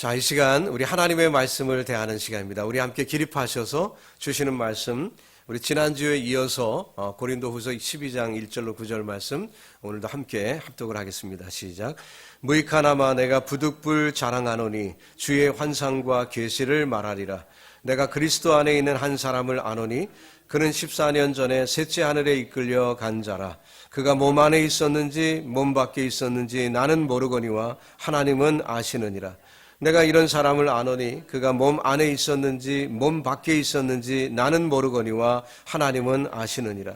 자, 이 시간 우리 하나님의 말씀을 대하는 시간입니다. 우리 함께 기립하셔서 주시는 말씀, 우리 지난주에 이어서 고린도후서 12장 1절로 9절 말씀 오늘도 함께 합독을 하겠습니다. 시작. 무익하나마 내가 부득불 자랑하노니 주의 환상과 계시를 말하리라. 내가 그리스도 안에 있는 한 사람을 아노니 그는 14년 전에 셋째 하늘에 이끌려 간 자라. 그가 몸 안에 있었는지 몸 밖에 있었는지 나는 모르거니와 하나님은 아시느니라. 내가 이런 사람을 아노니 그가 몸 안에 있었는지 몸 밖에 있었는지 나는 모르거니와 하나님은 아시느니라.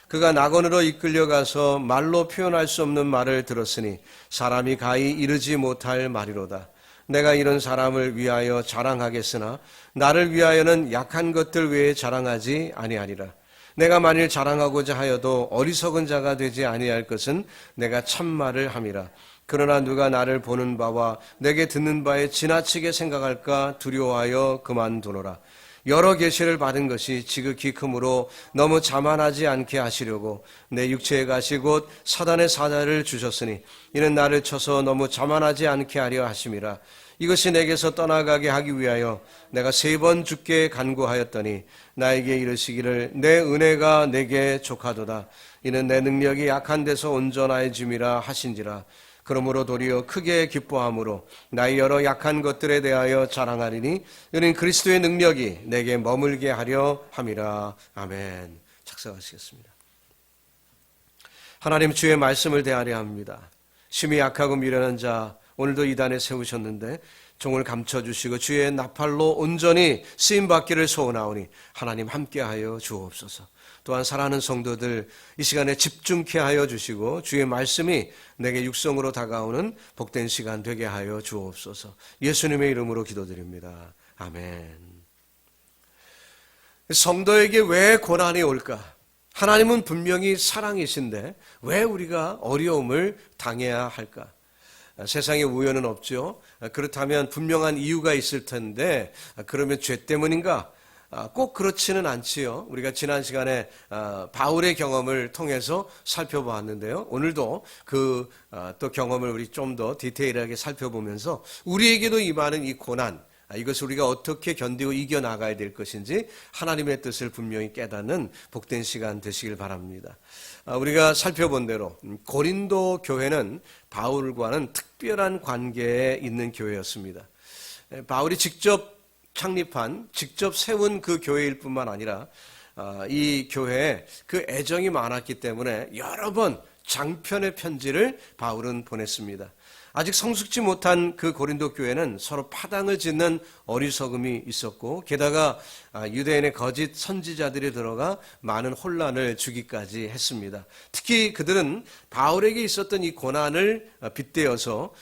그가 낙원으로 이끌려가서 말로 표현할 수 없는 말을 들었으니 사람이 가히 이르지 못할 말이로다. 내가 이런 사람을 위하여 자랑하겠으나 나를 위하여는 약한 것들 외에 자랑하지 아니하리라. 내가 만일 자랑하고자 하여도 어리석은 자가 되지 아니할 것은 내가 참말을 함이라. 그러나 누가 나를 보는 바와 내게 듣는 바에 지나치게 생각할까 두려워하여 그만두노라. 여러 계시를 받은 것이 지극히 크므로 너무 자만하지 않게 하시려고 내 육체에 가시 곧 사단의 사자를 주셨으니 이는 나를 쳐서 너무 자만하지 않게 하려 하심이라. 이것이 내게서 떠나가게 하기 위하여 내가 3번 주께 간구하였더니 나에게 이르시기를 내 은혜가 내게 족하도다. 이는 내 능력이 약한 데서 온전하여짐이라 하신지라. 그러므로 도리어 크게 기뻐함으로 나의 여러 약한 것들에 대하여 자랑하리니 이는 그리스도의 능력이 내게 머물게 하려 함이라. 아멘. 작성하시겠습니다. 하나님 주의 말씀을 대하려 합니다. 심히 약하고 미련한 자 오늘도 이단에 세우셨는데 종을 감춰주시고 주의 나팔로 온전히 쓰임받기를 소원하오니 하나님 함께하여 주옵소서. 또한 사랑하는 성도들 이 시간에 집중케 하여 주시고 주의 말씀이 내게 육성으로 다가오는 복된 시간 되게 하여 주옵소서. 예수님의 이름으로 기도드립니다. 아멘. 성도에게 왜 고난이 올까? 하나님은 분명히 사랑이신데 왜 우리가 어려움을 당해야 할까? 세상에 우연은 없죠. 그렇다면 분명한 이유가 있을 텐데 그러면 죄 때문인가? 꼭 그렇지는 않지요. 우리가 지난 시간에 바울의 경험을 통해서 살펴보았는데요. 오늘도 그 또 경험을 우리 좀 더 디테일하게 살펴보면서 우리에게도 임하는 이 고난, 이것을 우리가 어떻게 견디고 이겨나가야 될 것인지 하나님의 뜻을 분명히 깨닫는 복된 시간 되시길 바랍니다. 우리가 살펴본 대로 고린도 교회는 바울과는 특별한 관계에 있는 교회였습니다. 바울이 직접 창립한, 직접 세운 그 교회일 뿐만 아니라 이 교회에 그 애정이 많았기 때문에 여러 번 장편의 편지를 바울은 보냈습니다. 아직 성숙지 못한 그 고린도 교회는 서로 파당을 짓는 어리석음이 있었고 게다가 유대인의 거짓 선지자들이 들어가 많은 혼란을 주기까지 했습니다. 특히 그들은 바울에게 있었던 이 고난을 빗대어서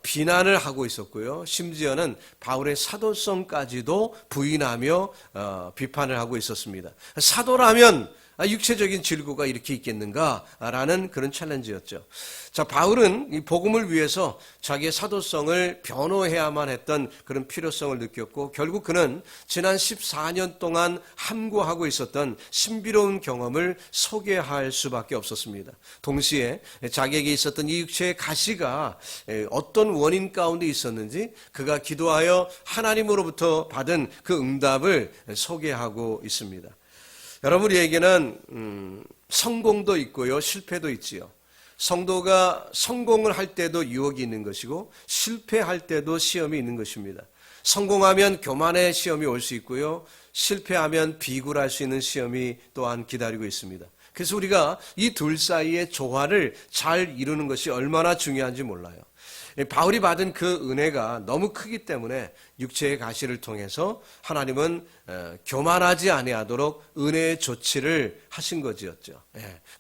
비난을 하고 있었고요. 심지어는 바울의 사도성까지도 부인하며 비판을 하고 있었습니다. 사도라면 육체적인 질고가 이렇게 있겠는가라는 그런 챌린지였죠. 자, 바울은 이 복음을 위해서 자기의 사도성을 변호해야만 했던 그런 필요성을 느꼈고 결국 그는 지난 14년 동안 함구하고 있었던 신비로운 경험을 소개할 수밖에 없었습니다. 동시에 자기에게 있었던 이 육체의 가시가 어떤 원인 가운데 있었는지 그가 기도하여 하나님으로부터 받은 그 응답을 소개하고 있습니다. 여러분, 우리에게는 성공도 있고요, 실패도 있지요. 성도가 성공을 할 때도 유혹이 있는 것이고 실패할 때도 시험이 있는 것입니다. 성공하면 교만의 시험이 올 수 있고요, 실패하면 비굴할 수 있는 시험이 또한 기다리고 있습니다. 그래서 우리가 이 둘 사이의 조화를 잘 이루는 것이 얼마나 중요한지 몰라요. 바울이 받은 그 은혜가 너무 크기 때문에 육체의 가시를 통해서 하나님은 교만하지 아니하도록 은혜의 조치를 하신 것이었죠.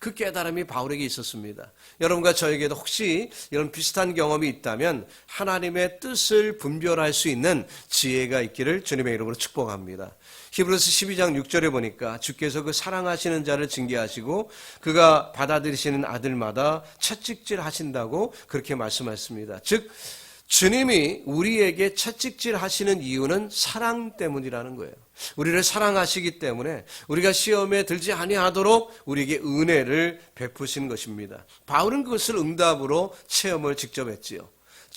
그 깨달음이 바울에게 있었습니다. 여러분과 저에게도 혹시 이런 비슷한 경험이 있다면 하나님의 뜻을 분별할 수 있는 지혜가 있기를 주님의 이름으로 축복합니다. 히브리서 12장 6절에 보니까 주께서 그 사랑하시는 자를 징계하시고 그가 받아들이시는 아들마다 채찍질 하신다고 그렇게 말씀하셨습니다. 즉 주님이 우리에게 채찍질 하시는 이유는 사랑 때문이라는 거예요. 우리를 사랑하시기 때문에 우리가 시험에 들지 아니하도록 우리에게 은혜를 베푸신 것입니다. 바울은 그것을 응답으로 체험을 직접 했지요.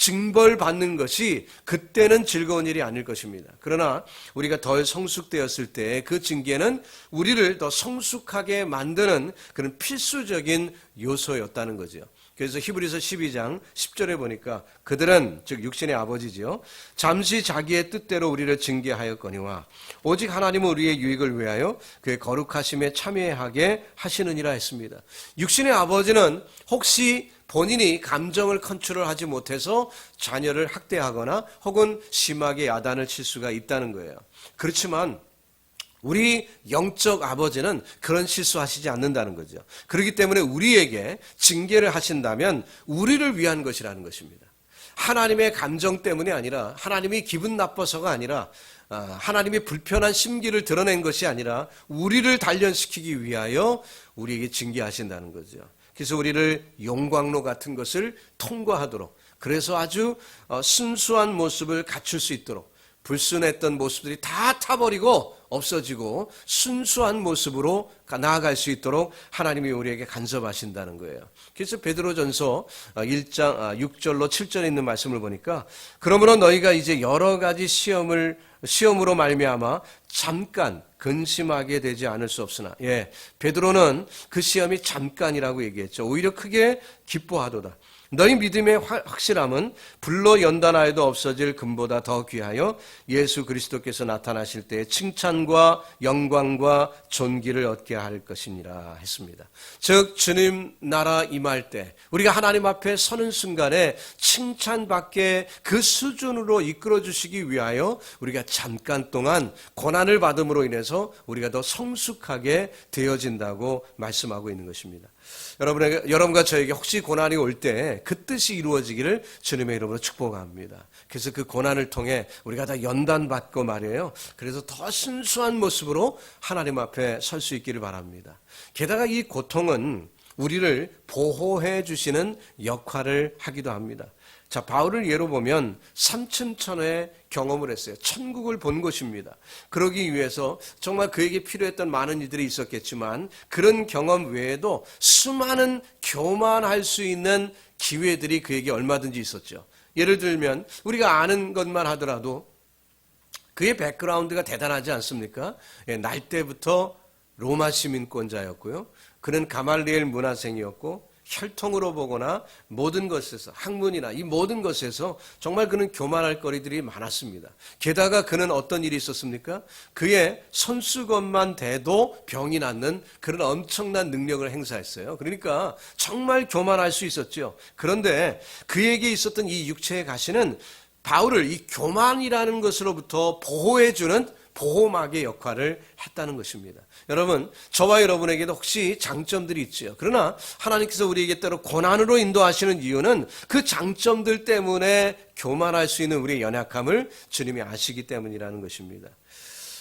징벌받는 것이 그때는 즐거운 일이 아닐 것입니다. 그러나 우리가 덜 성숙되었을 때 그 징계는 우리를 더 성숙하게 만드는 그런 필수적인 요소였다는 거죠. 그래서 히브리서 12장 10절에 보니까 그들은 즉 육신의 아버지지요, 잠시 자기의 뜻대로 우리를 징계하였거니와 오직 하나님은 우리의 유익을 위하여 그의 거룩하심에 참여하게 하시느니라 했습니다. 육신의 아버지는 혹시 본인이 감정을 컨트롤하지 못해서 자녀를 학대하거나 혹은 심하게 야단을 칠 수가 있다는 거예요. 그렇지만 우리 영적 아버지는 그런 실수하시지 않는다는 거죠. 그렇기 때문에 우리에게 징계를 하신다면 우리를 위한 것이라는 것입니다. 하나님의 감정 때문이 아니라, 하나님이 기분 나빠서가 아니라, 하나님이 불편한 심기를 드러낸 것이 아니라 우리를 단련시키기 위하여 우리에게 징계하신다는 거죠. 그래서 우리를 용광로 같은 것을 통과하도록, 그래서 아주 순수한 모습을 갖출 수 있도록, 불순했던 모습들이 다 타버리고 없어지고 순수한 모습으로 나아갈 수 있도록 하나님이 우리에게 간섭하신다는 거예요. 그래서 베드로전서 1장 6절로 7절에 있는 말씀을 보니까 그러므로 너희가 이제 여러 가지 시험으로 말미암아 잠깐 근심하게 되지 않을 수 없으나, 베드로는 그 시험이 잠깐이라고 얘기했죠. 오히려 크게 기뻐하도다. 너희 믿음의 확실함은 불로 연단하여도 없어질 금보다 더 귀하여 예수 그리스도께서 나타나실 때에 칭찬과 영광과 존귀를 얻게 할 것이니라 했습니다. 즉 주님 나라 임할 때 우리가 하나님 앞에 서는 순간에 칭찬받게 그 수준으로 이끌어 주시기 위하여 우리가 잠깐 동안 고난을 받음으로 인해서 우리가 더 성숙하게 되어진다고 말씀하고 있는 것입니다. 여러분과 저에게 혹시 고난이 올 때 그 뜻이 이루어지기를 주님의 이름으로 축복합니다. 그래서 그 고난을 통해 우리가 다 연단받고 말이에요. 그래서 더 순수한 모습으로 하나님 앞에 설 수 있기를 바랍니다. 게다가 이 고통은 우리를 보호해 주시는 역할을 하기도 합니다. 자, 바울을 예로 보면 삼천천의 경험을 했어요. 천국을 본 것입니다. 그러기 위해서 정말 그에게 필요했던 많은 일들이 있었겠지만 그런 경험 외에도 수많은 교만할 수 있는 기회들이 그에게 얼마든지 있었죠. 예를 들면 우리가 아는 것만 하더라도 그의 백그라운드가 대단하지 않습니까? 날 때부터 로마 시민권자였고요. 그는 가말리엘 문화생이었고 혈통으로 보거나 모든 것에서, 학문이나 이 모든 것에서 정말 그는 교만할 거리들이 많았습니다. 게다가 그는 어떤 일이 있었습니까? 그의 손수건만 대도 병이 낫는 그런 엄청난 능력을 행사했어요. 그러니까 정말 교만할 수 있었죠. 그런데 그에게 있었던 이 육체의 가시는 바울을 이 교만이라는 것으로부터 보호해주는 보호막의 역할을 했다는 것입니다. 여러분, 저와 여러분에게도 혹시 장점들이 있죠. 그러나 하나님께서 우리에게 때로 고난으로 인도하시는 이유는 그 장점들 때문에 교만할 수 있는 우리의 연약함을 주님이 아시기 때문이라는 것입니다.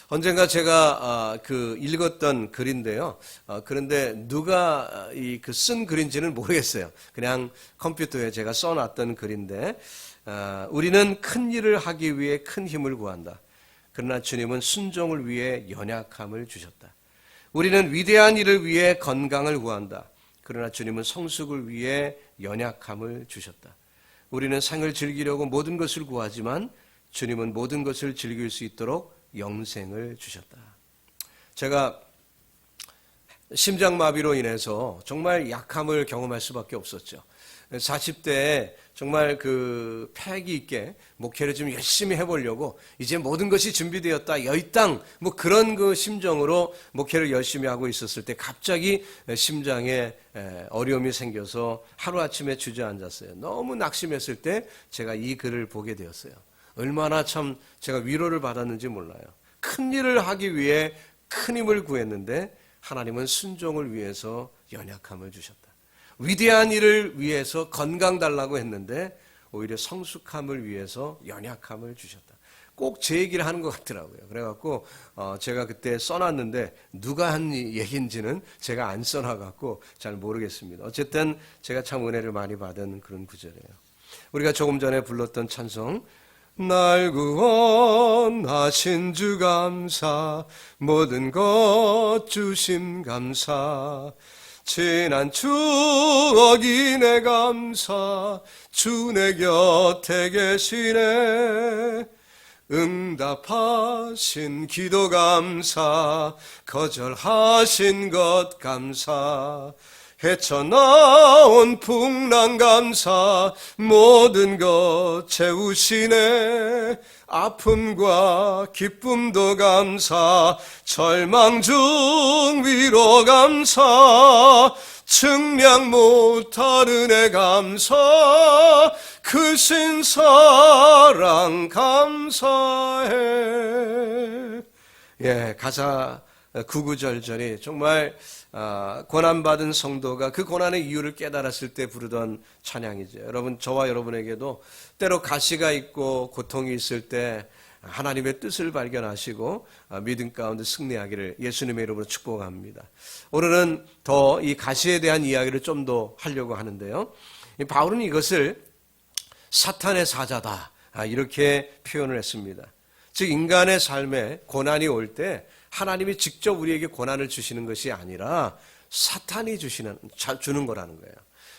언젠가 제가 읽었던 글인데요. 그런데 누가 쓴 글인지는 모르겠어요. 그냥 컴퓨터에 제가 써놨던 글인데, 우리는 큰 일을 하기 위해 큰 힘을 구한다. 그러나 주님은 순종을 위해 연약함을 주셨다. 우리는 위대한 일을 위해 건강을 구한다. 그러나 주님은 성숙을 위해 연약함을 주셨다. 우리는 상을 즐기려고 모든 것을 구하지만 주님은 모든 것을 즐길 수 있도록 영생을 주셨다. 제가 심장마비로 인해서 정말 약함을 경험할 수밖에 없었죠. 40대에 정말 패기 있게 목회를 좀 열심히 해보려고 이제 모든 것이 준비되었다, 여의땅 그런 심정으로 목회를 열심히 하고 있었을 때 갑자기 심장에 어려움이 생겨서 하루아침에 주저앉았어요. 너무 낙심했을 때 제가 이 글을 보게 되었어요. 얼마나 참 제가 위로를 받았는지 몰라요. 큰 일을 하기 위해 큰 힘을 구했는데 하나님은 순종을 위해서 연약함을 주셨다. 위대한 일을 위해서 건강 달라고 했는데 오히려 성숙함을 위해서 연약함을 주셨다. 꼭 제 얘기를 하는 것 같더라고요. 그래갖고 제가 그때 써놨는데 누가 한 얘기인지는 제가 안 써놔갖고 잘 모르겠습니다. 어쨌든 제가 참 은혜를 많이 받은 그런 구절이에요. 우리가 조금 전에 불렀던 찬송, 날 구원하신 주 감사, 모든 것 주심 감사, 지난 추억이 내 감사 주 내 곁에 계시네 응답하신 기도 감사 거절하신 것 감사 헤쳐나온 풍랑 감사 모든 것 채우시네 아픔과 기쁨도 감사 절망 중 위로 감사 측량 못할 은혜 감사 크신 사랑 감사해. 예, 가사 구구절절이 정말 고난받은 성도가 그 고난의 이유를 깨달았을 때 부르던 찬양이죠. 여러분, 저와 여러분에게도 때로 가시가 있고 고통이 있을 때 하나님의 뜻을 발견하시고 믿음 가운데 승리하기를 예수님의 이름으로 축복합니다. 오늘은 더 이 가시에 대한 이야기를 좀 더 하려고 하는데요. 바울은 이것을 사탄의 사자다 이렇게 표현을 했습니다. 즉 인간의 삶에 고난이 올 때 하나님이 직접 우리에게 고난을 주시는 것이 아니라 사탄이 주는 거라는 거예요.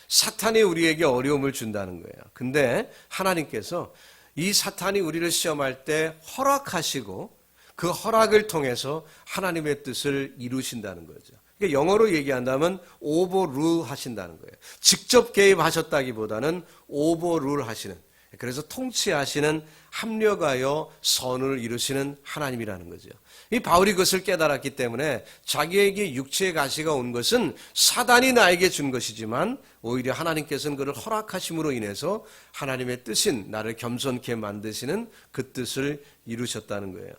사탄이 우리에게 어려움을 준다는 거예요. 근데 하나님께서 이 사탄이 우리를 시험할 때 허락하시고 그 허락을 통해서 하나님의 뜻을 이루신다는 거죠. 그러니까 영어로 얘기한다면 오버룰 하신다는 거예요. 직접 개입하셨다기보다는 오버룰 하시는, 그래서 통치하시는, 합력하여 선을 이루시는 하나님이라는 거죠. 이 바울이 그것을 깨달았기 때문에 자기에게 육체의 가시가 온 것은 사단이 나에게 준 것이지만 오히려 하나님께서는 그를 허락하심으로 인해서 하나님의 뜻인 나를 겸손케 만드시는 그 뜻을 이루셨다는 거예요.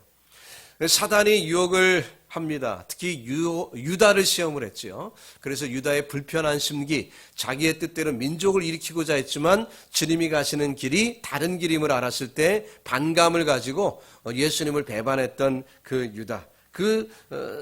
사단이 유혹을 합니다. 특히 유다를 시험을 했죠. 그래서 유다의 불편한 심기, 자기의 뜻대로 민족을 일으키고자 했지만 주님이 가시는 길이 다른 길임을 알았을 때 반감을 가지고 예수님을 배반했던 그 유다.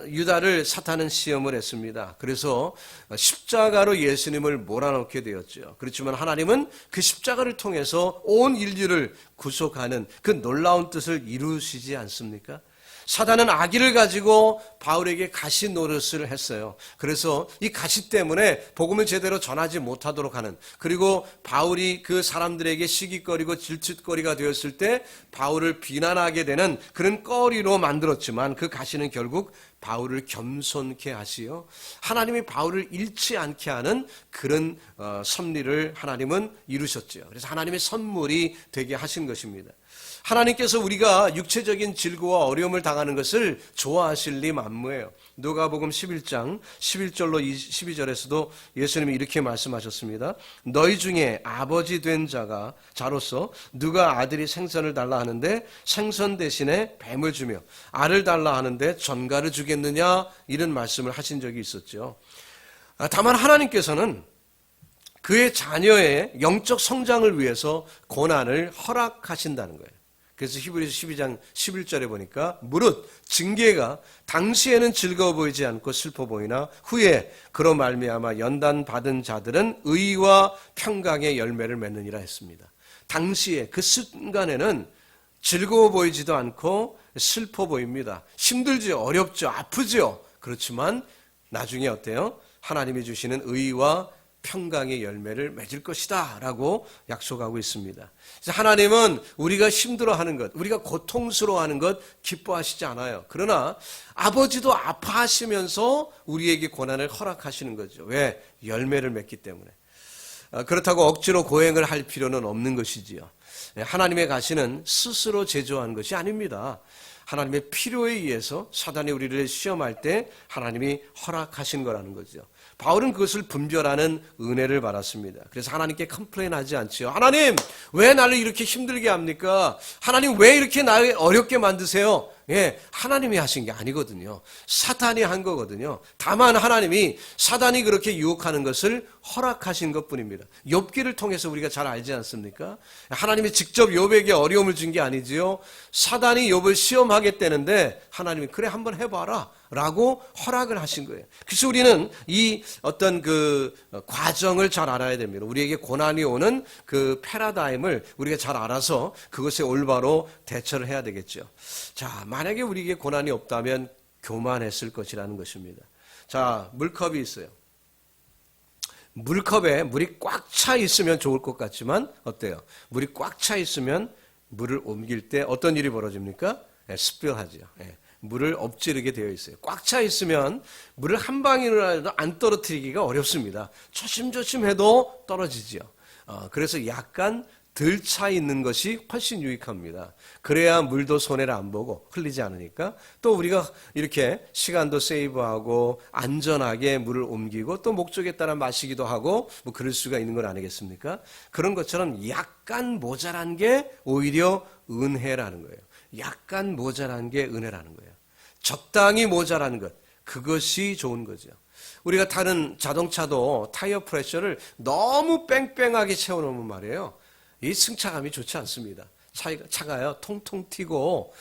유다를 사탄은 시험을 했습니다. 그래서 십자가로 예수님을 몰아넣게 되었죠. 그렇지만 하나님은 그 십자가를 통해서 온 인류를 구속하는 그 놀라운 뜻을 이루시지 않습니까? 사단은 악의를 가지고 바울에게 가시 노릇을 했어요. 그래서 이 가시 때문에 복음을 제대로 전하지 못하도록 하는, 그리고 바울이 그 사람들에게 시기거리고 질투거리가 되었을 때 바울을 비난하게 되는 그런 거리로 만들었지만 그 가시는 결국 바울을 겸손케 하시어 하나님이 바울을 잃지 않게 하는 그런 섭리를 하나님은 이루셨죠. 그래서 하나님의 선물이 되게 하신 것입니다. 하나님께서 우리가 육체적인 질고와 어려움을 당하는 것을 좋아하실 리 만무해요. 누가복음 11장 11절로 12절에서도 예수님이 이렇게 말씀하셨습니다. 너희 중에 아버지 된 자로서 누가 아들이 생선을 달라 하는데 생선 대신에 뱀을 주며 알을 달라 하는데 전갈을 주겠느냐, 이런 말씀을 하신 적이 있었죠. 다만 하나님께서는 그의 자녀의 영적 성장을 위해서 고난을 허락하신다는 거예요. 그래서 히브리서 12장 11절에 보니까 무릇 징계가 당시에는 즐거워 보이지 않고 슬퍼 보이나 후에 그로 말미암아 연단 받은 자들은 의와 평강의 열매를 맺느니라 했습니다. 당시에 그 순간에는 즐거워 보이지도 않고 슬퍼 보입니다. 힘들죠, 어렵죠, 아프죠. 그렇지만 나중에 어때요? 하나님이 주시는 의와 평강의 열매를 맺을 것이다 라고 약속하고 있습니다. 그래서 하나님은 우리가 힘들어하는 것, 우리가 고통스러워하는 것 기뻐하시지 않아요. 그러나 아버지도 아파하시면서 우리에게 고난을 허락하시는 거죠. 왜? 열매를 맺기 때문에. 그렇다고 억지로 고행을 할 필요는 없는 것이지요. 하나님의 가시는 스스로 제조한 것이 아닙니다. 하나님의 필요에 의해서 사단이 우리를 시험할 때 하나님이 허락하신 거라는 거죠. 바울은 그것을 분별하는 은혜를 받았습니다. 그래서 하나님께 컴플레인하지 않지요. 하나님, 왜 나를 이렇게 힘들게 합니까? 하나님, 왜 이렇게 나를 어렵게 만드세요? 예, 하나님이 하신 게 아니거든요. 사탄이 한 거거든요. 다만 하나님이 사단이 그렇게 유혹하는 것을 허락하신 것뿐입니다. 욥기를 통해서 우리가 잘 알지 않습니까? 하나님이 직접 욥에게 어려움을 준 게 아니지요. 사단이 욥을 시험하겠다는데 하나님이 그래 한번 해봐라 라고 허락을 하신 거예요. 그래서 우리는 이 어떤 그 과정을 잘 알아야 됩니다. 우리에게 고난이 오는 그 패러다임을 우리가 잘 알아서 그것에 올바로 대처를 해야 되겠죠. 자, 만약에 우리에게 고난이 없다면 교만했을 것이라는 것입니다. 자, 물컵이 있어요. 물컵에 물이 꽉 차 있으면 좋을 것 같지만 어때요? 물이 꽉 차 있으면 물을 옮길 때 어떤 일이 벌어집니까? 스필하죠. 물을 엎지르게 되어 있어요. 꽉 차 있으면 물을 한 방울이라도 안 떨어뜨리기가 어렵습니다. 조심조심 해도 떨어지죠. 그래서 약간 덜 차 있는 것이 훨씬 유익합니다. 그래야 물도 손해를 안 보고 흘리지 않으니까 또 우리가 이렇게 시간도 세이브하고 안전하게 물을 옮기고 또 목적에 따라 마시기도 하고 뭐 그럴 수가 있는 건 아니겠습니까? 그런 것처럼 약간 모자란 게 오히려 은혜라는 거예요. 약간 모자란 게 은혜라는 거예요. 적당히 모자란 것, 그것이 좋은 거죠. 우리가 타는 자동차도 타이어 프레셔를 너무 뺑뺑하게 채워놓으면 말이에요. 이 승차감이 좋지 않습니다. 차가요 통통 튀고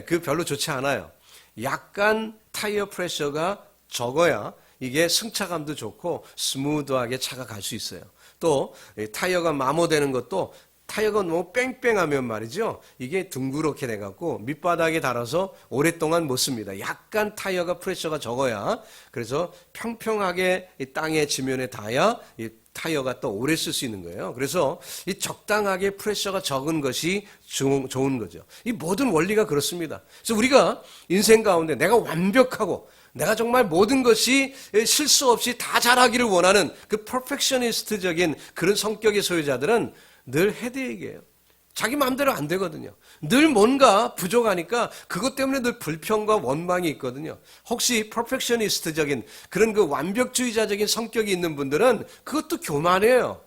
그 별로 좋지 않아요. 약간 타이어 프레셔가 적어야 이게 승차감도 좋고 스무드하게 차가 갈 수 있어요. 또 타이어가 마모되는 것도 타이어가 너무 뺑뺑하면 말이죠. 이게 둥그렇게 돼갖고 밑바닥에 달아서 오랫동안 못 씁니다. 약간 타이어가 프레셔가 적어야 그래서 평평하게 이 땅의 지면에 닿아야 이 타이어가 또 오래 쓸 수 있는 거예요. 그래서 이 적당하게 프레셔가 적은 것이 좋은 거죠. 이 모든 원리가 그렇습니다. 그래서 우리가 인생 가운데 내가 완벽하고 내가 정말 모든 것이 실수 없이 다 잘하기를 원하는 그 퍼펙셔니스트적인 그런 성격의 소유자들은 늘 헤드에이크예요. 자기 마음대로 안 되거든요. 늘 뭔가 부족하니까 그것 때문에 늘 불평과 원망이 있거든요. 혹시 퍼펙셔니스트적인 그런 그 완벽주의자적인 성격이 있는 분들은 그것도 교만해요.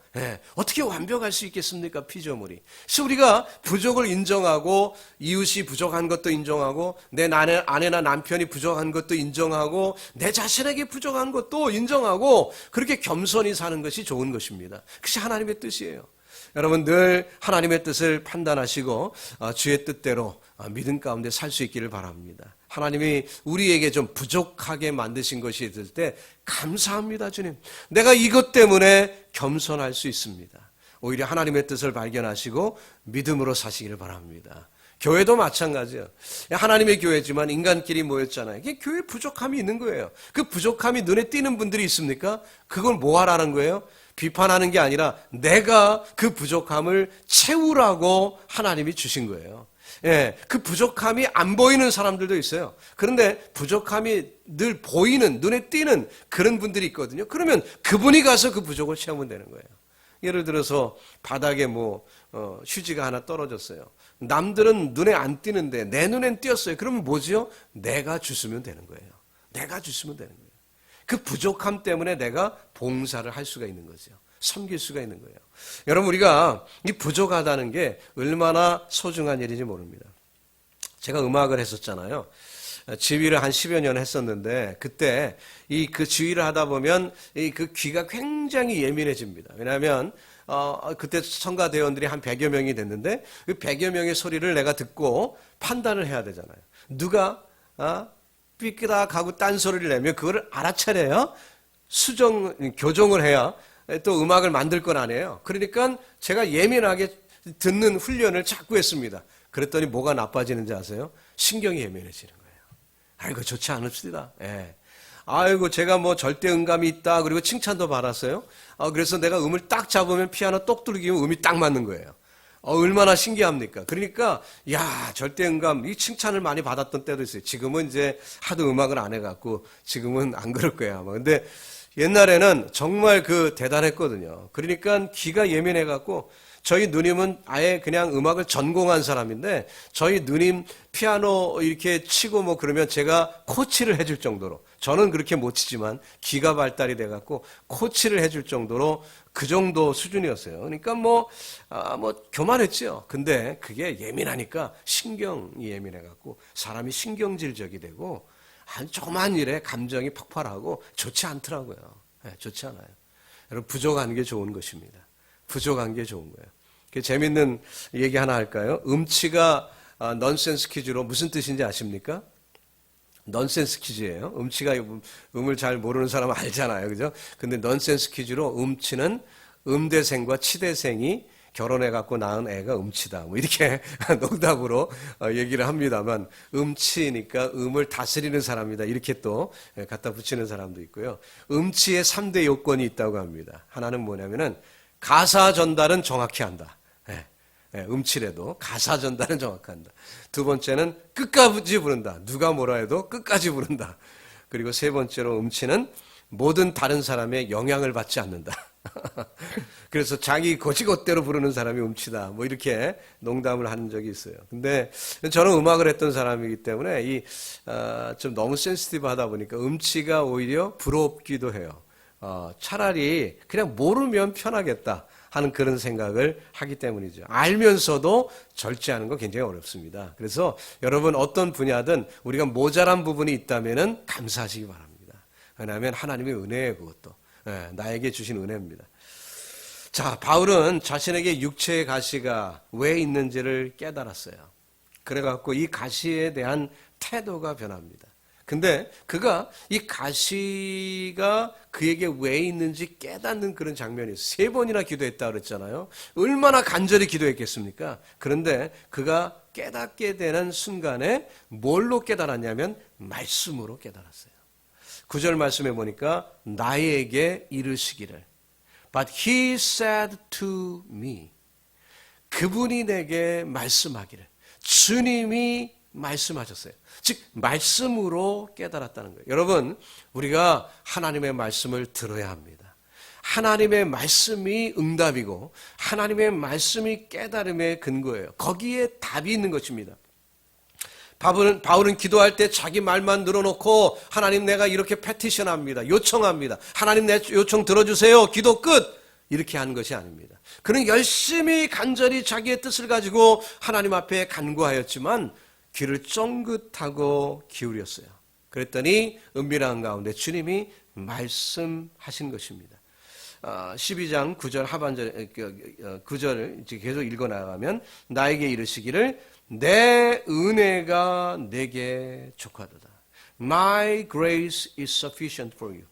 어떻게 완벽할 수 있겠습니까? 피조물이. 그래서 우리가 부족을 인정하고 이웃이 부족한 것도 인정하고 내 아내나 남편이 부족한 것도 인정하고 내 자신에게 부족한 것도 인정하고 그렇게 겸손히 사는 것이 좋은 것입니다. 그것이 하나님의 뜻이에요. 여러분 늘 하나님의 뜻을 판단하시고 주의 뜻대로 믿음 가운데 살 수 있기를 바랍니다. 하나님이 우리에게 좀 부족하게 만드신 것이 있을 때 감사합니다, 주님. 내가 이것 때문에 겸손할 수 있습니다. 오히려 하나님의 뜻을 발견하시고 믿음으로 사시기를 바랍니다. 교회도 마찬가지예요. 하나님의 교회지만 인간끼리 모였잖아요. 이게 교회에 부족함이 있는 거예요. 그 부족함이 눈에 띄는 분들이 있습니까? 그걸 뭐 하라는 거예요? 비판하는 게 아니라 내가 그 부족함을 채우라고 하나님이 주신 거예요. 그 부족함이 안 보이는 사람들도 있어요. 그런데 부족함이 늘 보이는, 눈에 띄는 그런 분들이 있거든요. 그러면 그분이 가서 그 부족을 채우면 되는 거예요. 예를 들어서 바닥에 휴지가 하나 떨어졌어요. 남들은 눈에 안 띄는데 내 눈엔 띄었어요. 그러면 뭐지요? 내가 주스면 되는 거예요. 내가 주스면 되는 거예요. 그 부족함 때문에 내가 봉사를 할 수가 있는 거죠. 섬길 수가 있는 거예요. 여러분 우리가 이 부족하다는 게 얼마나 소중한 일인지 모릅니다. 제가 음악을 했었잖아요. 지휘를 한 10여 년 했었는데 그때 그 지휘를 하다 보면 그 귀가 굉장히 예민해집니다. 왜냐하면 그때 성가대원들이 한 100여 명이 됐는데 그 100여 명의 소리를 내가 듣고 판단을 해야 되잖아요. 누가 삐끼다가고 딴소리를 내면 그걸 알아차려야 교정을 해야 또 음악을 만들 건 아니에요. 그러니까 제가 예민하게 듣는 훈련을 자꾸 했습니다. 그랬더니 뭐가 나빠지는지 아세요? 신경이 예민해지는 거예요. 아이고 좋지 않습니다. 아이고 제가 절대 음감이 있다 그리고 칭찬도 받았어요. 그래서 내가 음을 딱 잡으면 피아노 똑 뚫기면 음이 딱 맞는 거예요. 얼마나 신기합니까? 그러니까 절대 음감 이 칭찬을 많이 받았던 때도 있어요. 지금은 이제 하도 음악을 안 해갖고 지금은 안 그럴 거야 아마. 근데 옛날에는 정말 대단했거든요. 그러니까 귀가 예민해갖고 저희 누님은 아예 그냥 음악을 전공한 사람인데 저희 누님 피아노 이렇게 치고 그러면 제가 코치를 해줄 정도로 저는 그렇게 못 치지만 귀가 발달이 돼갖고 코치를 해줄 정도로 그 정도 수준이었어요. 그러니까 교만했죠. 근데 그게 예민하니까 신경이 예민해갖고 사람이 신경질적이 되고 한 조그만 일에 감정이 폭발하고 좋지 않더라고요. 좋지 않아요. 여러분 부족한 게 좋은 것입니다. 부족한 게 좋은 거예요. 재밌는 얘기 하나 할까요? 음치가 넌센스 퀴즈로 무슨 뜻인지 아십니까? 넌센스 퀴즈예요. 음치가 음을 잘 모르는 사람은 알잖아요. 그죠? 근데 넌센스 퀴즈로 음치는 음대생과 치대생이 결혼해갖고 낳은 애가 음치다. 뭐 이렇게 농담으로 얘기를 합니다만, 음치니까 음을 다스리는 사람이다. 이렇게 또 갖다 붙이는 사람도 있고요. 음치의 3대 요건이 있다고 합니다. 하나는 뭐냐면은 가사 전달은 정확히 한다. 음치래도 가사 전달은 정확한다. 두 번째는 끝까지 부른다. 누가 뭐라 해도 끝까지 부른다. 그리고 세 번째로 음치는 모든 다른 사람의 영향을 받지 않는다. 그래서 자기 거지것대로 부르는 사람이 음치다. 뭐 이렇게 농담을 하는 적이 있어요. 근데 저는 음악을 했던 사람이기 때문에 좀 너무 센시티브하다 보니까 음치가 오히려 부럽기도 해요. 차라리 그냥 모르면 편하겠다 하는 그런 생각을 하기 때문이죠. 알면서도 절제하는 건 굉장히 어렵습니다. 그래서 여러분 어떤 분야든 우리가 모자란 부분이 있다면 감사하시기 바랍니다. 왜냐하면 하나님의 은혜예요. 그것도 나에게 주신 은혜입니다. 자, 바울은 자신에게 육체의 가시가 왜 있는지를 깨달았어요. 그래갖고 이 가시에 대한 태도가 변합니다. 근데 그가 이 가시가 그에게 왜 있는지 깨닫는 그런 장면이 있어요. 3번이나 기도했다 그랬잖아요. 얼마나 간절히 기도했겠습니까? 그런데 그가 깨닫게 되는 순간에 뭘로 깨달았냐면 말씀으로 깨달았어요. 9절 말씀해 보니까 나에게 이르시기를 But he said to me 그분이 내게 말씀하기를 주님이 말씀하셨어요. 즉 말씀으로 깨달았다는 거예요. 여러분 우리가 하나님의 말씀을 들어야 합니다. 하나님의 말씀이 응답이고 하나님의 말씀이 깨달음의 근거예요. 거기에 답이 있는 것입니다. 바울은 기도할 때 자기 말만 늘어놓고 하나님 내가 이렇게 패티션합니다. 요청합니다. 하나님 내 요청 들어주세요. 기도 끝. 이렇게 하는 것이 아닙니다. 그는 열심히 간절히 자기의 뜻을 가지고 하나님 앞에 간구하였지만 귀를 쫑긋하고 기울였어요. 그랬더니 은밀한 가운데 주님이 말씀하신 것입니다. 12장 9절 하반절 9절을 계속 읽어나가면 나에게 이르시기를 내 은혜가 내게 족하도다. My grace is sufficient for you.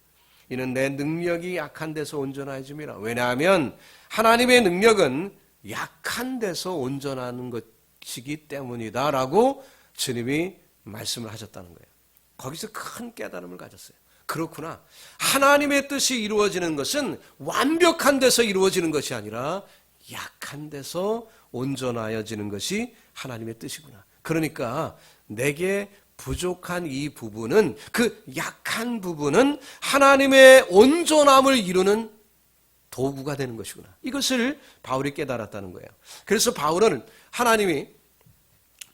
이는 내 능력이 약한 데서 온전하여짐이라. 왜냐하면 하나님의 능력은 약한 데서 온전하는 것이기 때문이다 라고 주님이 말씀을 하셨다는 거예요. 거기서 큰 깨달음을 가졌어요. 그렇구나. 하나님의 뜻이 이루어지는 것은 완벽한 데서 이루어지는 것이 아니라 약한 데서 온전하여지는 것이 하나님의 뜻이구나. 그러니까 내게 부족한 이 부분은 그 약한 부분은 하나님의 온전함을 이루는 도구가 되는 것이구나. 이것을 바울이 깨달았다는 거예요. 그래서 바울은 하나님이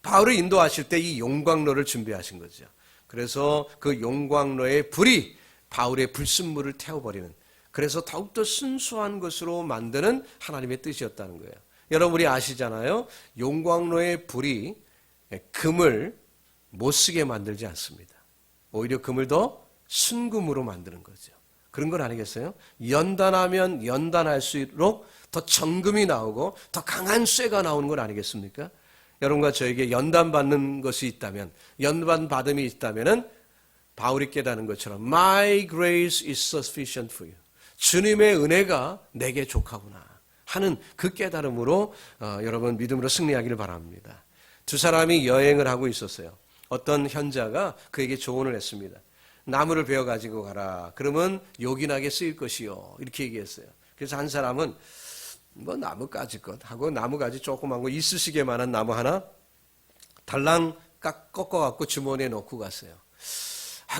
바울을 인도하실 때 이 용광로를 준비하신 거죠. 그래서 그 용광로의 불이 바울의 불순물을 태워버리는, 그래서 더욱더 순수한 것으로 만드는 하나님의 뜻이었다는 거예요. 여러분이 아시잖아요. 용광로의 불이 금을 못 쓰게 만들지 않습니다. 오히려 금을 더 순금으로 만드는 거죠. 그런 건 아니겠어요? 연단하면 연단할수록 더 정금이 나오고 더 강한 쇠가 나오는 건 아니겠습니까? 여러분과 저에게 연단받는 것이 있다면, 연단받음이 있다면은 바울이 깨닫는 것처럼 My grace is sufficient for you. 주님의 은혜가 내게 족하구나 하는 그 깨달음으로 여러분 믿음으로 승리하기를 바랍니다. 두 사람이 여행을 하고 있었어요. 어떤 현자가 그에게 조언을 했습니다. 나무를 베어 가지고 가라. 그러면 요긴하게 쓰일 것이요. 이렇게 얘기했어요. 그래서 한 사람은 뭐 나무가지 것 하고 나무가지 조그만 거 이쑤시개만한 나무 하나 달랑 꺾어갖고 주머니에 넣고 갔어요.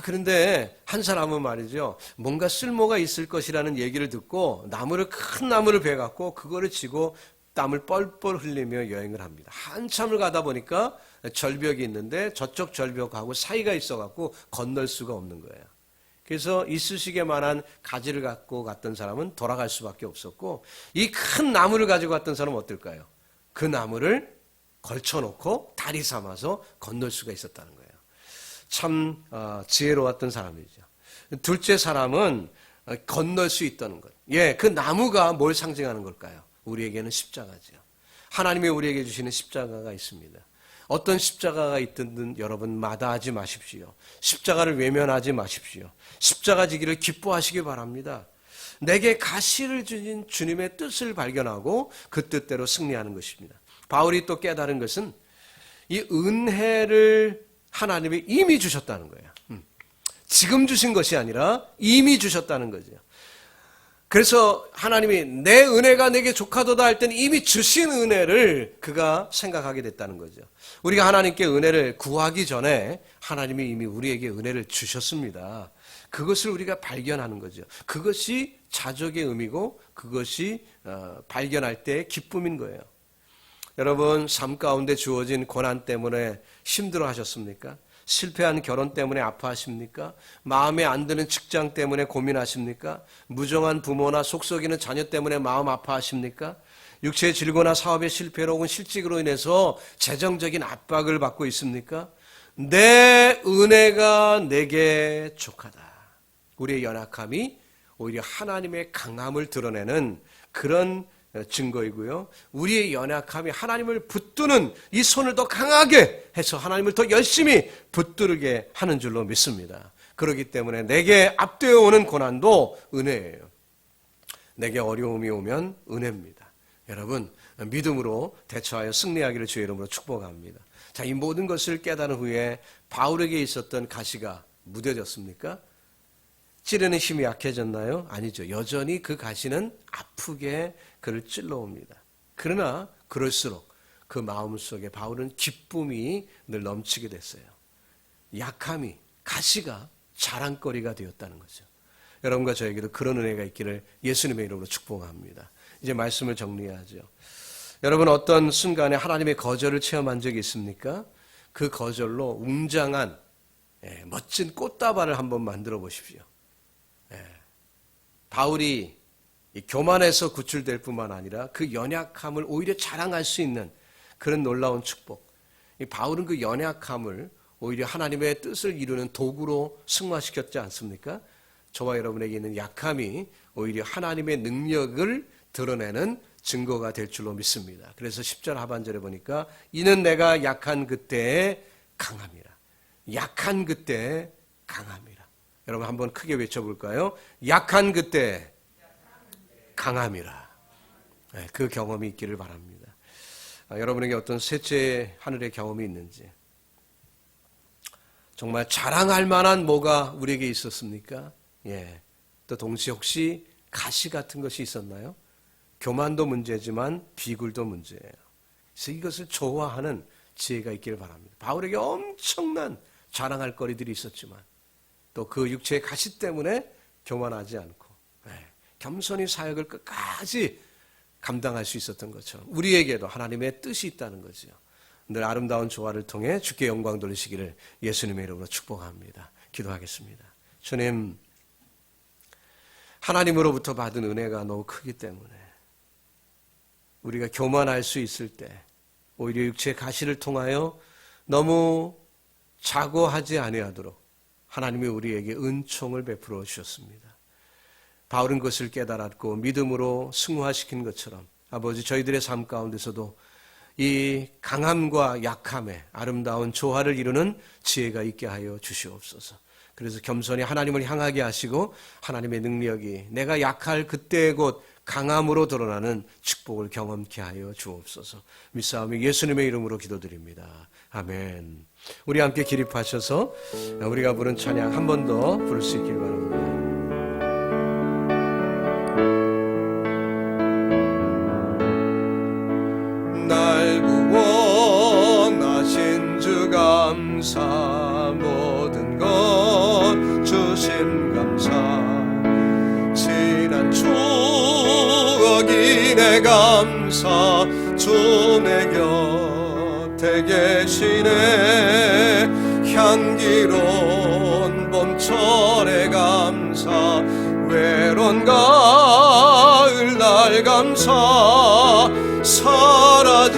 그런데 한 사람은 말이죠. 뭔가 쓸모가 있을 것이라는 얘기를 듣고 큰 나무를 베갖고 그거를 지고 땀을 뻘뻘 흘리며 여행을 합니다. 한참을 가다 보니까 절벽이 있는데 저쪽 절벽하고 사이가 있어갖고 건널 수가 없는 거예요. 그래서 이쑤시개만한 가지를 갖고 갔던 사람은 돌아갈 수밖에 없었고, 이 큰 나무를 가지고 갔던 사람은 어떨까요? 그 나무를 걸쳐놓고 다리 삼아서 건널 수가 있었다는 거예요. 참 지혜로웠던 사람이죠. 둘째 사람은 건널 수 있다는 것. 그 나무가 뭘 상징하는 걸까요? 우리에게는 십자가죠. 하나님이 우리에게 주시는 십자가가 있습니다. 어떤 십자가가 있든 여러분 마다하지 마십시오. 십자가를 외면하지 마십시오. 십자가 지기를 기뻐하시기 바랍니다. 내게 가시를 주신 주님의 뜻을 발견하고 그 뜻대로 승리하는 것입니다. 바울이 또 깨달은 것은 이 은혜를 하나님이 이미 주셨다는 거예요. 지금 주신 것이 아니라 이미 주셨다는 거죠. 그래서 하나님이 내 은혜가 내게 족하도다 할 때는 이미 주신 은혜를 그가 생각하게 됐다는 거죠. 우리가 하나님께 은혜를 구하기 전에 하나님이 이미 우리에게 은혜를 주셨습니다. 그것을 우리가 발견하는 거죠. 그것이 자족의 의미고 그것이 발견할 때의 기쁨인 거예요. 여러분, 삶 가운데 주어진 고난 때문에 힘들어 하셨습니까? 실패한 결혼 때문에 아파하십니까? 마음에 안 드는 직장 때문에 고민하십니까? 무정한 부모나 속썩이는 자녀 때문에 마음 아파하십니까? 육체의 질고나 사업의 실패로 혹은 실직으로 인해서 재정적인 압박을 받고 있습니까? 내 은혜가 내게 족하다. 우리의 연약함이 오히려 하나님의 강함을 드러내는 그런 증거이고요. 우리의 연약함이 하나님을 붙드는 이 손을 더 강하게 해서 하나님을 더 열심히 붙들게 하는 줄로 믿습니다. 그렇기 때문에 내게 앞되어 오는 고난도 은혜예요. 내게 어려움이 오면 은혜입니다. 여러분, 믿음으로 대처하여 승리하기를 주의 이름으로 축복합니다. 자, 이 모든 것을 깨달은 후에 바울에게 있었던 가시가 무뎌졌습니까? 찌르는 힘이 약해졌나요? 아니죠. 여전히 그 가시는 아프게 그를 찔러옵니다. 그러나 그럴수록 그 마음속에 바울은 기쁨이 늘 넘치게 됐어요. 약함이, 가시가 자랑거리가 되었다는 거죠. 여러분과 저에게도 그런 은혜가 있기를 예수님의 이름으로 축복합니다. 이제 말씀을 정리하죠. 여러분, 어떤 순간에 하나님의 거절을 체험한 적이 있습니까? 그 거절로 웅장한 멋진 꽃다발을 한번 만들어 보십시오. 바울이 교만에서 구출될 뿐만 아니라 그 연약함을 오히려 자랑할 수 있는 그런 놀라운 축복. 바울은 그 연약함을 오히려 하나님의 뜻을 이루는 도구로 승화시켰지 않습니까? 저와 여러분에게 있는 약함이 오히려 하나님의 능력을 드러내는 증거가 될 줄로 믿습니다. 그래서 10절 하반절에 보니까 이는 내가 약한 그때에 강함이라. 약한 그때에 강함이라. 여러분 한번 크게 외쳐볼까요? 약한 그때 강함이라. 그 경험이 있기를 바랍니다. 여러분에게 어떤 셋째 하늘의 경험이 있는지, 정말 자랑할 만한 뭐가 우리에게 있었습니까? 또 동시에 혹시 가시 같은 것이 있었나요? 교만도 문제지만 비굴도 문제예요. 그래서 이것을 좋아하는 지혜가 있기를 바랍니다. 바울에게 엄청난 자랑할 거리들이 있었지만 또 그 육체의 가시 때문에 교만하지 않고 겸손히 사역을 끝까지 감당할 수 있었던 것처럼 우리에게도 하나님의 뜻이 있다는 거죠. 늘 아름다운 조화를 통해 주께 영광 돌리시기를 예수님의 이름으로 축복합니다. 기도하겠습니다. 주님, 하나님으로부터 받은 은혜가 너무 크기 때문에 우리가 교만할 수 있을 때 오히려 육체의 가시를 통하여 너무 자고하지 아니하도록 하나님이 우리에게 은총을 베풀어 주셨습니다. 바울은 그것을 깨달았고 믿음으로 승화시킨 것처럼 아버지, 저희들의 삶 가운데서도 이 강함과 약함의 아름다운 조화를 이루는 지혜가 있게 하여 주시옵소서. 그래서 겸손히 하나님을 향하게 하시고 하나님의 능력이 내가 약할 그때 곧 강함으로 드러나는 축복을 경험케 하여 주옵소서. 믿사오며 예수님의 이름으로 기도드립니다. 아멘. 우리 함께 기립하셔서 우리가 부른 찬양 한 번 더 부를 수 있길 바랍니다. 날 구원하신 주 감사, 모든 것 주심 감사, 지난 추억이네 감사, 주 내 곁에 계시네, 향기로운 봄철의 감사, 외로운 가을날 감사, 사라진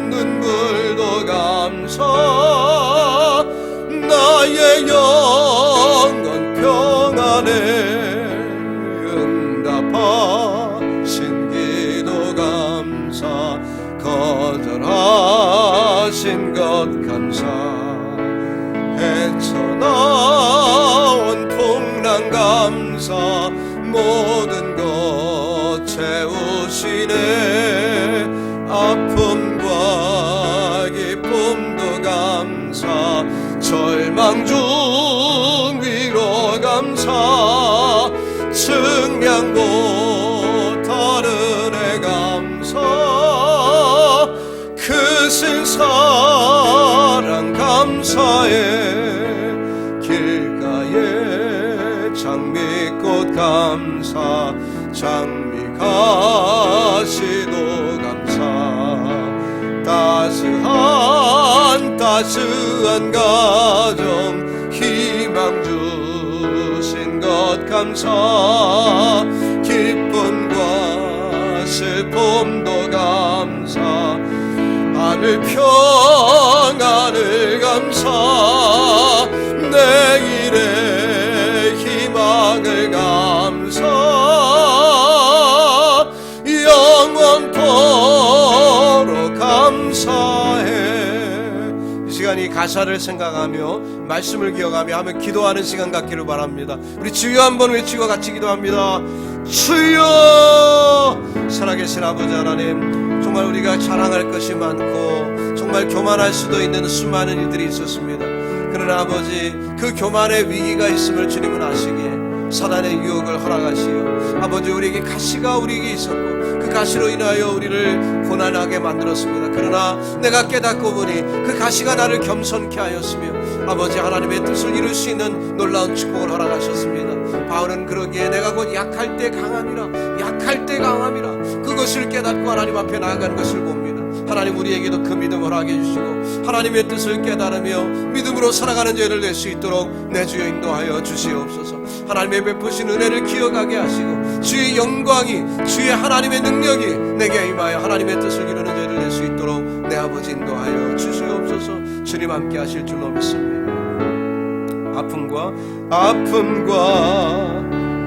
눈물도 감사, 나의 영혼 평안에 응답하신 기도 감사, 거절하신 것 감사, 헤쳐나온 풍랑 감사, 인해 아픔과 기쁨도 감사, 절망 중 위로 감사, 측량 못하는 애 감사, 크신 사랑 감사해, 길가에 장미꽃 감사, 장미 가시도 감사, 따스한 가정 희망 주신 것 감사, 기쁨과 슬픔도 감사, 하늘 평안을 감사, 내일의 희망을 감사, 영원토록 감사해. 이 시간 이 가사를 생각하며 말씀을 기억하며 하며 기도하는 시간 갖기를 바랍니다. 우리 주여 한번 외치고 같이 기도합니다. 주여! 살아계신 아버지 하나님, 정말 우리가 자랑할 것이 많고 정말 교만할 수도 있는 수많은 일들이 있었습니다. 그러나 아버지, 그 교만의 위기가 있음을 주님은 아시기에 사단의 유혹을 허락하시어 아버지, 우리에게 가시가 우리에게 있었고 그 가시로 인하여 우리를 고난하게 만들었습니다. 그러나 내가 깨닫고 보니 그 가시가 나를 겸손케 하였으며 아버지, 하나님의 뜻을 이룰 수 있는 놀라운 축복을 허락하셨습니다. 바울은 그러기에 내가 곧 약할 때 강함이라, 약할 때 강함이라, 그것을 깨닫고 하나님 앞에 나아가는 것을 봅니다. 하나님, 우리에게도 그 믿음을 허락해 주시고 하나님의 뜻을 깨달으며 믿음으로 살아가는 죄를 낼 수 있도록 내 주여 인도하여 주시옵소서. 하나님의 베푸신 은혜를 기억하게 하시고 주의 영광이, 주의 하나님의 능력이 내게 임하여 하나님의 뜻을 이루는 죄를 낼 수 있도록 내 아버지 인도하여 주시옵소서. 주님 함께 하실 줄로 믿습니다. 아픔과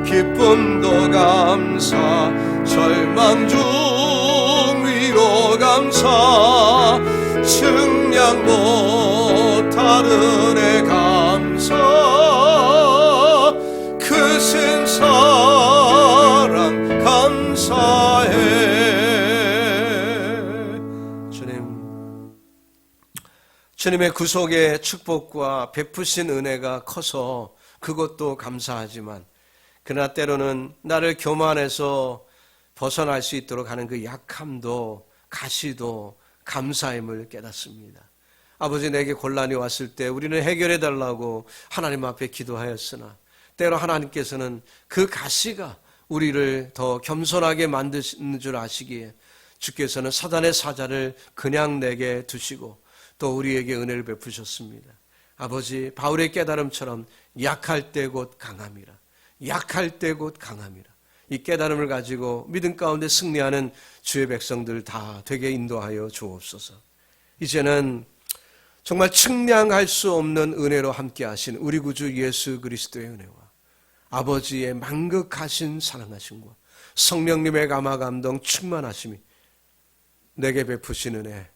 기쁨도 감사, 절망 중 위로 감사, 측량 못하는 애 감사, 크신 사랑 감사해. 주님의 구속의 축복과 베푸신 은혜가 커서 그것도 감사하지만, 그러나 때로는 나를 교만해서 벗어날 수 있도록 하는 그 약함도 가시도 감사임을 깨닫습니다. 아버지, 내게 곤란이 왔을 때 우리는 해결해 달라고 하나님 앞에 기도하였으나 때로 하나님께서는 그 가시가 우리를 더 겸손하게 만드시는 줄 아시기에 주께서는 사단의 사자를 그냥 내게 두시고 또 우리에게 은혜를 베푸셨습니다. 아버지, 바울의 깨달음처럼 약할 때 곧 강함이라, 약할 때 곧 강함이라, 이 깨달음을 가지고 믿음 가운데 승리하는 주의 백성들 다 되게 인도하여 주옵소서. 이제는 정말 측량할 수 없는 은혜로 함께 하신 우리 구주 예수 그리스도의 은혜와 아버지의 만극하신 사랑하심과 성령님의 감화 감동 충만하심이 내게 베푸신 은혜,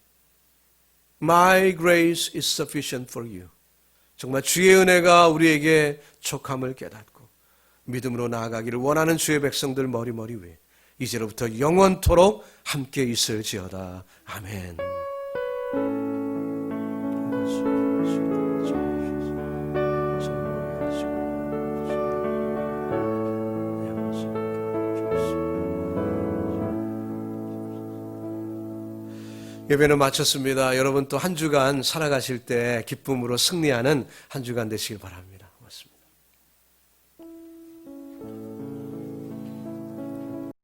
My grace is sufficient for you. 정말 주의 은혜가 우리에게 족함을 깨닫고 믿음으로 나아가기를 원하는 주의 백성들 머리 위에 이제로부터 영원토록 함께 있을지어다. 아멘. 예배는 마쳤습니다. 여러분 또 한 주간 살아가실 때 기쁨으로 승리하는 한 주간 되시길 바랍니다.